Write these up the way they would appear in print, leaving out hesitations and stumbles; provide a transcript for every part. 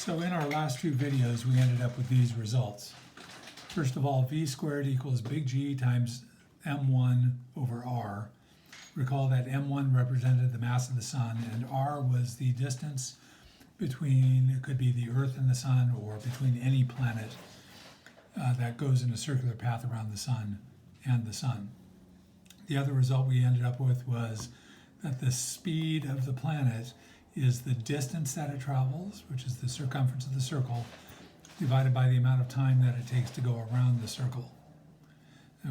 So in our last few videos, we ended up with these results. First of all, v squared equals big G times m1 over r. Recall that m1 represented the mass of the sun, and r was the distance between, it could be the Earth and the sun, or between any planet that goes in a circular path around the sun and the sun. The other result we ended up with was that the speed of the planet is the distance that it travels, which is the circumference of the circle, divided by the amount of time that it takes to go around the circle.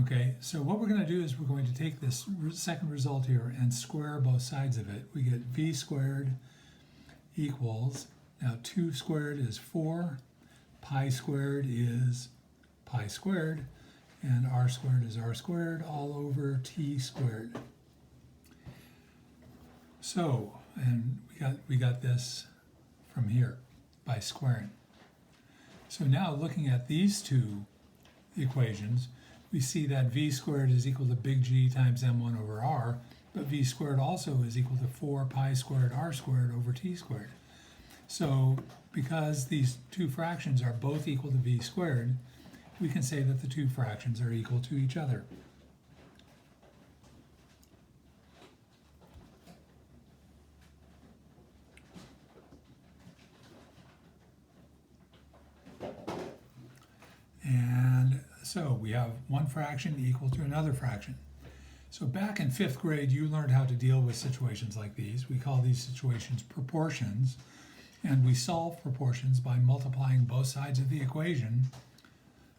Okay, so what we're going to do is we're going to take this second result here and square both sides of it. We get v squared equals, now 2 squared is 4, pi squared is pi squared, and r squared is r squared all over t squared. So, and we got this from here by squaring. So now looking at these two equations, we see that v squared is equal to big G times m1 over r, but v squared also is equal to 4 pi squared r squared over t squared. So because these two fractions are both equal to v squared, we can say that the two fractions are equal to each other. And so we have one fraction equal to another fraction. So back in 5th grade, you learned how to deal with situations like these. We call these situations proportions, and we solve proportions by multiplying both sides of the equation,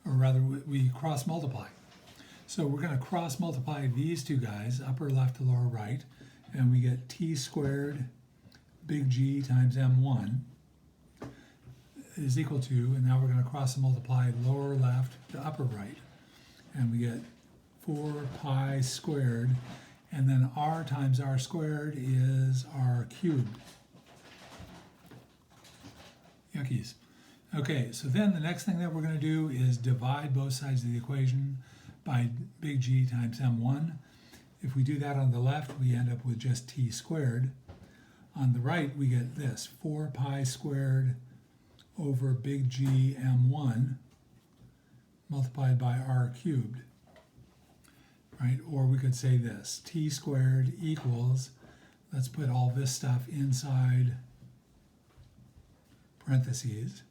or rather we cross multiply. So we're going to cross multiply these two guys, upper left to lower right, and we get t squared big G times m1 is equal to, and now we're going to cross multiply lower left to upper right, and we get 4 pi squared, and then r times r squared is r cubed. Yuckies. Okay, so then the next thing that we're going to do is divide both sides of the equation by big G times m1. If we do that on the left, we end up with just t squared. On the right, we get this, 4 pi squared over big G m1 multiplied by r cubed, right? Or we could say this, t squared equals, let's put all this stuff inside parentheses,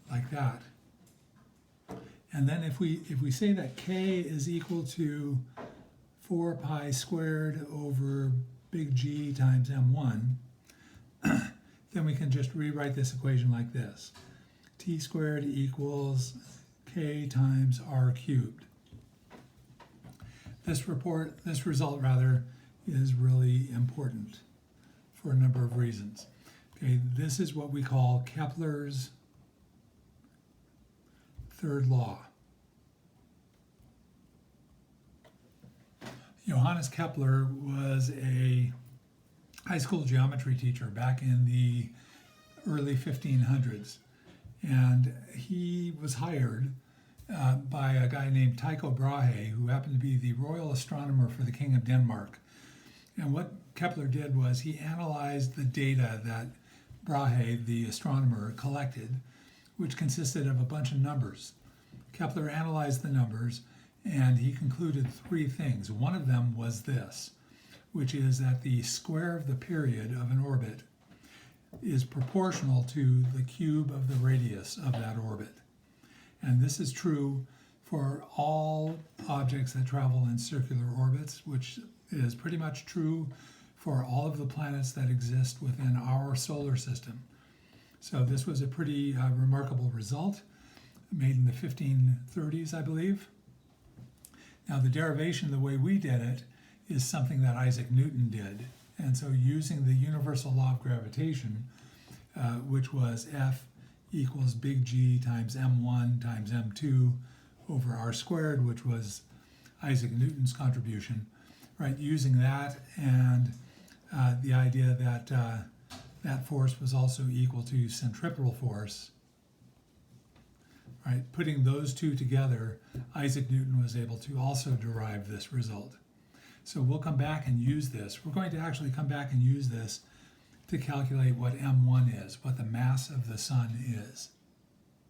like that. And then if we say that k is equal to 4 pi squared over big G times m1, then we can just rewrite this equation like this. T squared equals k times r cubed. This result is really important for a number of reasons. Okay, this is what we call Kepler's third law. Johannes Kepler was a high school geometry teacher back in the early 1500s, and he was hired by a guy named Tycho Brahe, who happened to be the royal astronomer for the King of Denmark. And what Kepler did was he analyzed the data that Brahe, the astronomer, collected, which consisted of a bunch of numbers. Kepler analyzed the numbers, and he concluded 3 things. One of them was this, which is that the square of the period of an orbit is proportional to the cube of the radius of that orbit. And this is true for all objects that travel in circular orbits, which is pretty much true for all of the planets that exist within our solar system. So this was a pretty remarkable result, made in the 1530s, I believe. Now the derivation, the way we did it, is something that Isaac Newton did. And so using the universal law of gravitation, which was F equals big G times m1 times m2 over r squared, which was Isaac Newton's contribution, right? Using that and the idea that that force was also equal to centripetal force, right? Putting those two together, Isaac Newton was able to also derive this result. So we'll come back and use this. We're going to actually come back and use this to calculate what M1 is, what the mass of the sun is.